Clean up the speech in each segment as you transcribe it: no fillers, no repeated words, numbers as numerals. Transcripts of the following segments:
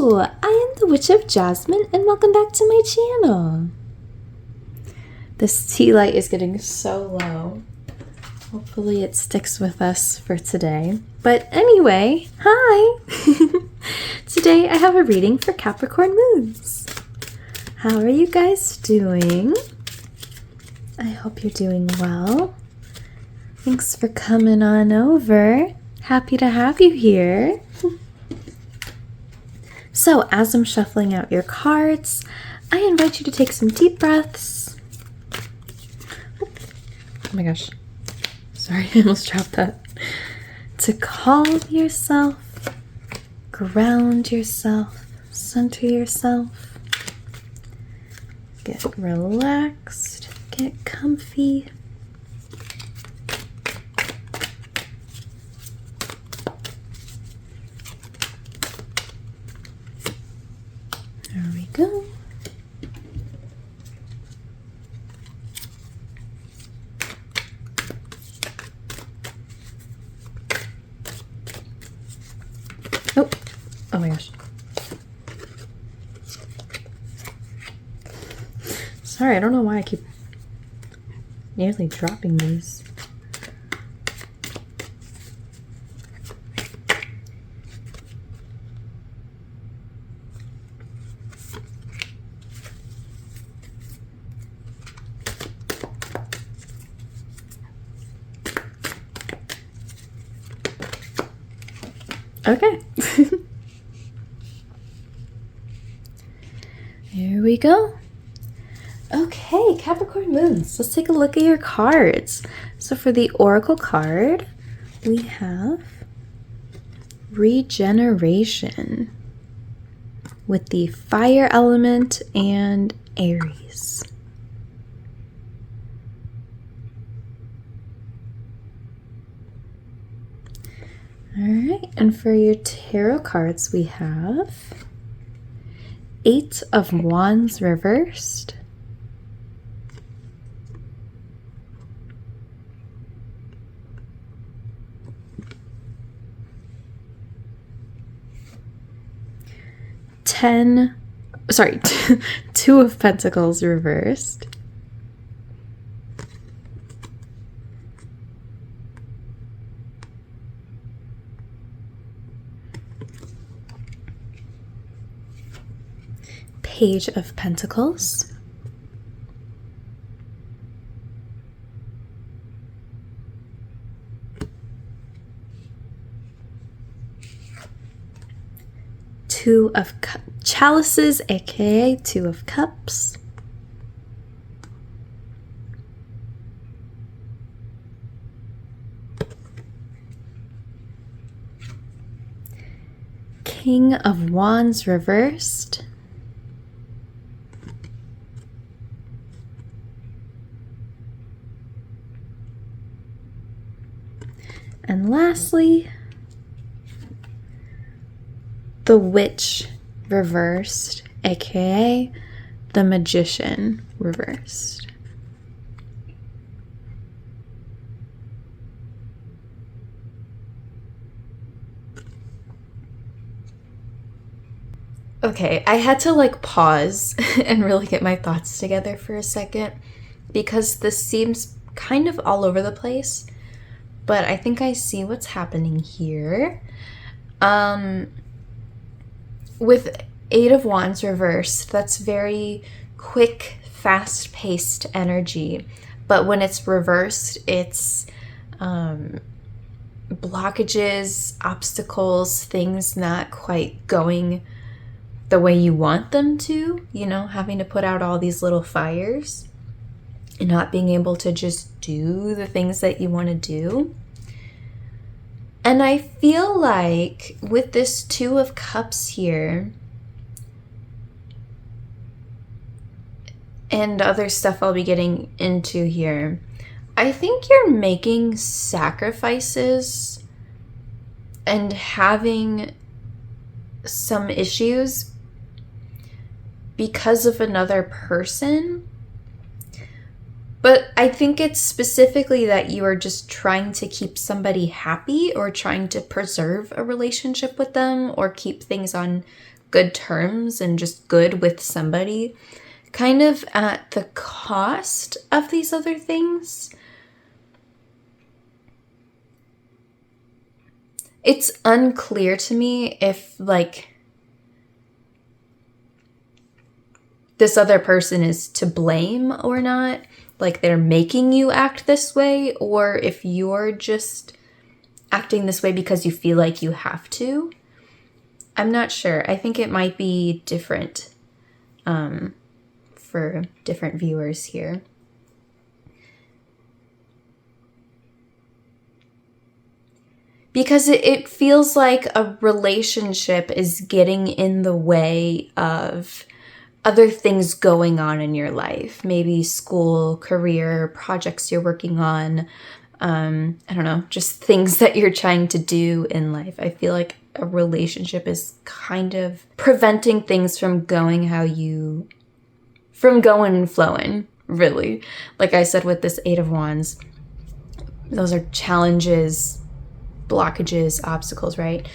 Hello, I am the Witch of Jasmine and welcome back to my channel. This tea light is getting so low. Hopefully it sticks with us for today. But anyway, hi! Today I have a reading for Capricorn moons. How are you guys doing? I hope you're doing well. Thanks for coming on over. Happy to have you here. So, as I'm shuffling out your cards, I invite you to take some deep breaths. Oh my gosh. Sorry, I almost dropped that. To calm yourself, ground yourself, center yourself. Get relaxed, get comfy. There we go. Oh my gosh. Sorry, I don't know why I keep nearly dropping these. Okay. Here we go. Okay, Capricorn moons. Let's take a look at your cards. So for the Oracle card, we have regeneration with the fire element and Aries. All right, and for your tarot cards, we have Eight of Wands reversed, Two of Pentacles reversed, Page of Pentacles, Two of Chalices, aka Two of Cups, King of Wands reversed, and lastly, the Witch reversed, aka the Magician reversed. Okay, I had to pause and really get my thoughts together for a second because this seems kind of all over the place, but I think I see what's happening here. With Eight of Wands reversed, that's very quick, fast-paced energy. But when it's reversed, it's blockages, obstacles, things not quite going the way you want them to, having to put out all these little fires and not being able to just do the things that you want to do. And I feel like with this Two of Cups here, and other stuff I'll be getting into here, I think you're making sacrifices and having some issues because of another person. But I think it's specifically that you are just trying to keep somebody happy or trying to preserve a relationship with them or keep things on good terms and just good with somebody, kind of at the cost of these other things. It's unclear to me if, like, this other person is to blame or not, like they're making you act this way, or if you're just acting this way because you feel like you have to. I'm not sure. I think it might be different for different viewers here. Because it feels like a relationship is getting in the way of other things going on in your life. Maybe school, career, projects you're working on. I don't know, just things that you're trying to do in life. I feel like a relationship is kind of preventing things from going and flowing, really. Like I said with this 8 of Wands, those are challenges, blockages, obstacles, right?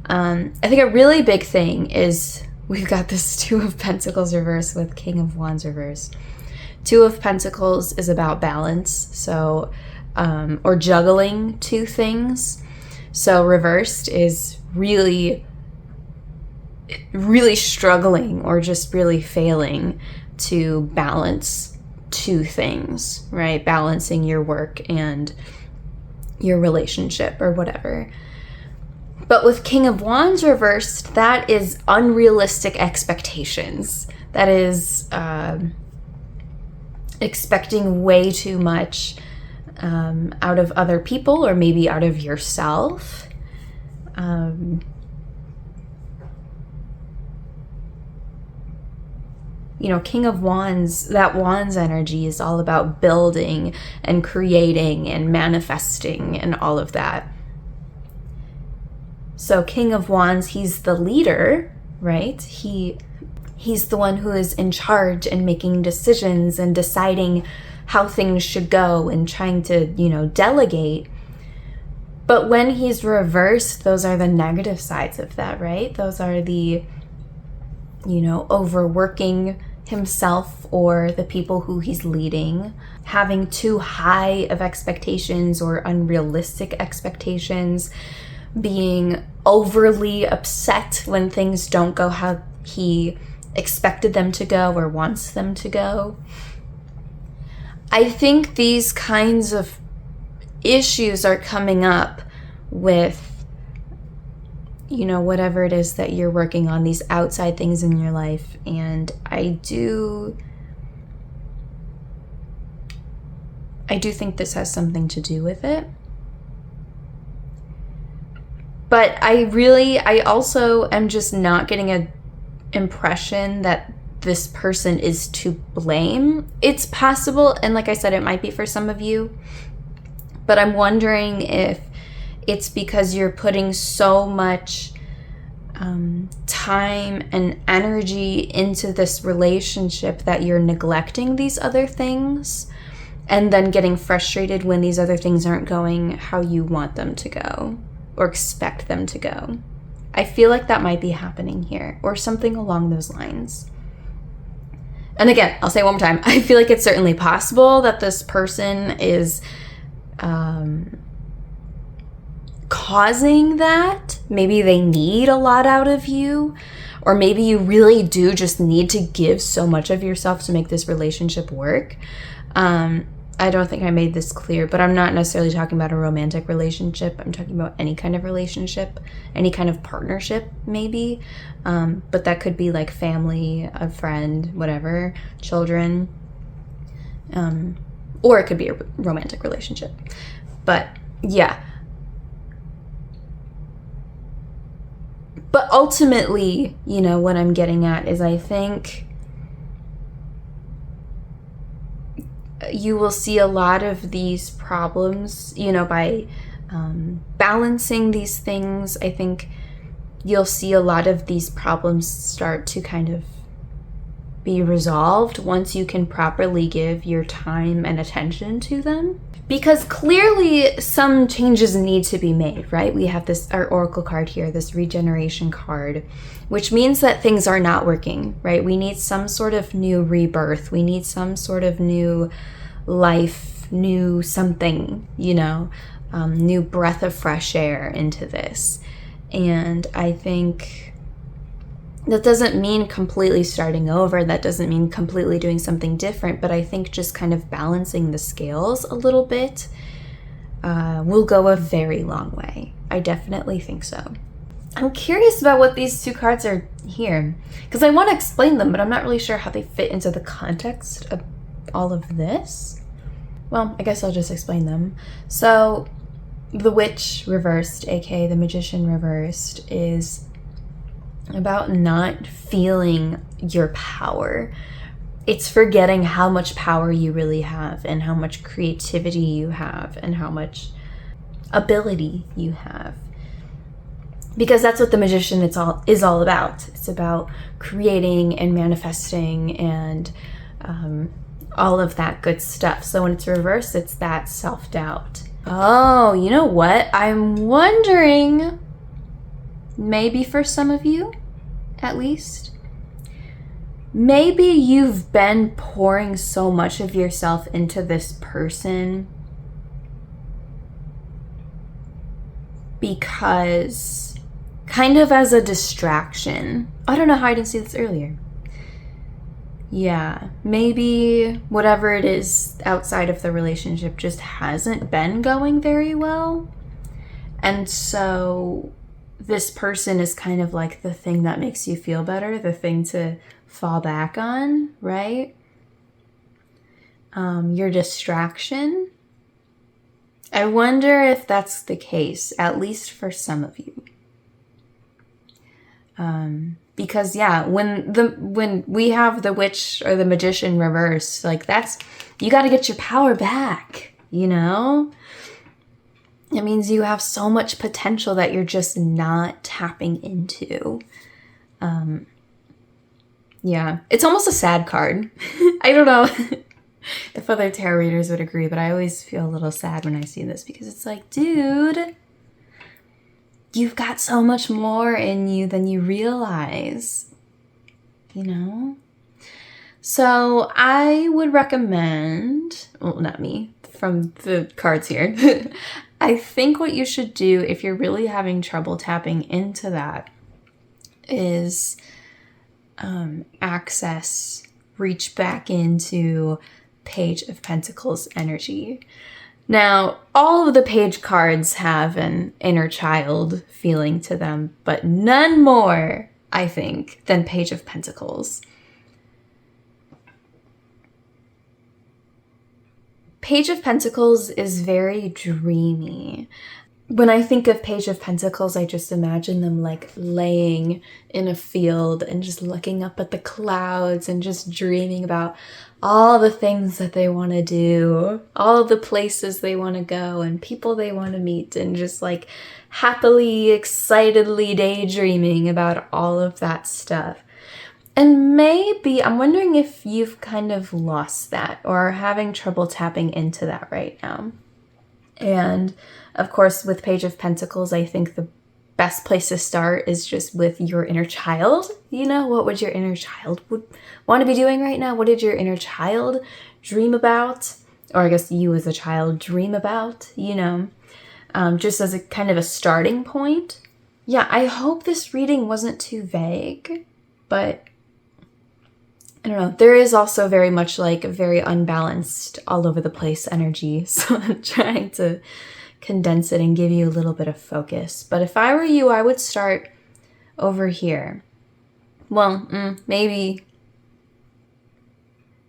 I think a really big thing is we've got this 2 of Pentacles reverse with King of Wands reverse. 2 of Pentacles is about balance, so or juggling 2 things. So reversed is really struggling or just really failing to balance 2 things, right? Balancing your work and your relationship or whatever. But with King of Wands reversed, that is unrealistic expectations. That is expecting way too much out of other people or maybe out of yourself. You know, King of Wands, that Wands energy is all about building and creating and manifesting and all of that. So King of Wands, he's the leader, right? He's the one who is in charge and making decisions and deciding how things should go and trying to, you know, delegate. But when he's reversed, those are the negative sides of that, right? Those are the, you know, overworking himself or the people who he's leading, having too high of expectations or unrealistic expectations, being overly upset when things don't go how he expected them to go or wants them to go. I think these kinds of issues are coming up with, you know, whatever it is that you're working on, these outside things in your life. And I do think this has something to do with it. But I also am just not getting an impression that this person is to blame. It's possible, and like I said, it might be for some of you, but I'm wondering if it's because you're putting so much time and energy into this relationship that you're neglecting these other things and then getting frustrated when these other things aren't going how you want them to go or expect them to go. I feel like that might be happening here or something along those lines. And again, I'll say it one more time. I feel like it's certainly possible that this person is causing that. Maybe they need a lot out of you, or maybe you really do just need to give so much of yourself to make this relationship work. I don't think I made this clear, but I'm not necessarily talking about a romantic relationship. I'm talking about any kind of relationship, any kind of partnership maybe. But that could be like family, a friend, whatever, children. Or it could be a romantic relationship. But yeah. But ultimately, you know, what I'm getting at is I think you will see a lot of these problems, you know, by balancing these things. I think you'll see a lot of these problems start to kind of be resolved once you can properly give your time and attention to them. Because clearly some changes need to be made, right? We have this, our oracle card here, this regeneration card, which means that things are not working, right? We need some sort of new rebirth. We need some sort of new life, new something, you know, new breath of fresh air into this. And I think that doesn't mean completely starting over. That doesn't mean completely doing something different. But I think just kind of balancing the scales a little bit will go a very long way. I definitely think so. I'm curious about what these two cards are here, because I want to explain them, but I'm not really sure how they fit into the context of all of this. Well, I guess I'll just explain them. So the Witch reversed, aka the Magician reversed, is about not feeling your power. It's forgetting how much power you really have and how much creativity you have and how much ability you have. Because that's what the Magician is all about. It's about creating and manifesting and all of that good stuff. So when it's reversed, it's that self-doubt. Oh, you know what? I'm wondering, maybe for some of you, at least, maybe you've been pouring so much of yourself into this person because kind of as a distraction. I don't know how I didn't see this earlier. Yeah, maybe whatever it is outside of the relationship just hasn't been going very well. And so this person is kind of like the thing that makes you feel better, the thing to fall back on, right? Your distraction. I wonder if that's the case, at least for some of you. Because yeah, when we have the Witch or the Magician reversed, like that's, you got to get your power back, you know? It means you have so much potential that you're just not tapping into. Yeah, it's almost a sad card. I don't know if other tarot readers would agree, but I always feel a little sad when I see this because it's like, dude, you've got so much more in you than you realize, you know? So I would recommend, well, not me, from the cards here. I think what you should do if you're really having trouble tapping into that is reach back into Page of Pentacles energy. Now, all of the page cards have an inner child feeling to them, but none more, I think, than Page of Pentacles. Page of Pentacles is very dreamy. When I think of Page of Pentacles, I just imagine them like laying in a field and just looking up at the clouds and just dreaming about all the things that they want to do, all the places they want to go and people they want to meet, and just like happily, excitedly daydreaming about all of that stuff. And maybe, I'm wondering if you've kind of lost that or are having trouble tapping into that right now. And of course, with Page of Pentacles, I think the best place to start is just with your inner child. You know, what would your inner child would want to be doing right now? What did your inner child dream about? Or I guess you as a child dream about, you know, just as a kind of a starting point. Yeah, I hope this reading wasn't too vague, but I don't know. There is also very much like a very unbalanced, all over the place energy. So I'm trying to condense it and give you a little bit of focus. But if I were you, I would start over here. Well, maybe.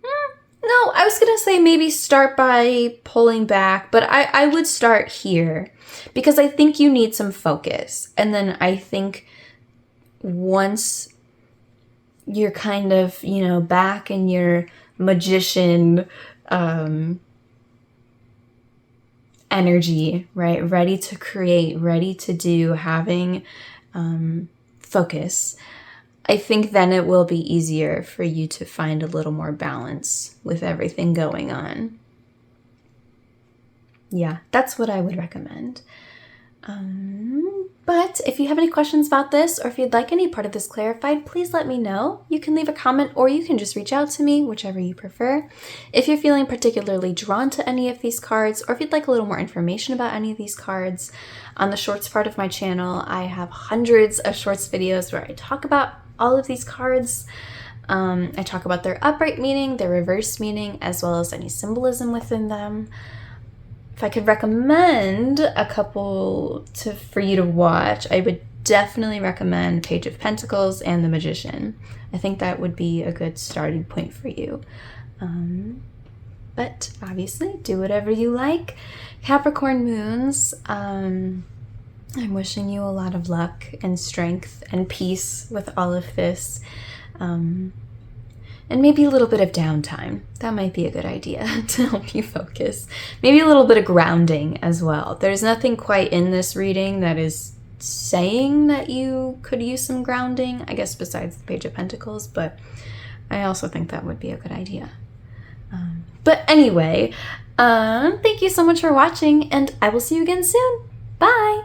No, I was going to say maybe start by pulling back, but I would start here because I think you need some focus. And then I think once you're kind of, you know, back in your magician energy, right? Ready to create, ready to do, having focus. I think then it will be easier for you to find a little more balance with everything going on. Yeah, that's what I would recommend. But if you have any questions about this, or if you'd like any part of this clarified, please let me know. You can leave a comment, or you can just reach out to me, whichever you prefer. If you're feeling particularly drawn to any of these cards, or if you'd like a little more information about any of these cards, on the shorts part of my channel, I have hundreds of shorts videos where I talk about all of these cards. I talk about their upright meaning, their reverse meaning, as well as any symbolism within them. If I could recommend a couple for you to watch, I would definitely recommend Page of Pentacles and the Magician. I think that would be a good starting point for you. But obviously, do whatever you like. Capricorn moons, I'm wishing you a lot of luck and strength and peace with all of this. And maybe a little bit of downtime. That might be a good idea to help you focus. Maybe a little bit of grounding as well. There's nothing quite in this reading that is saying that you could use some grounding, I guess, besides the Page of Pentacles, but I also think that would be a good idea. But anyway, thank you so much for watching, and I will see you again soon. Bye!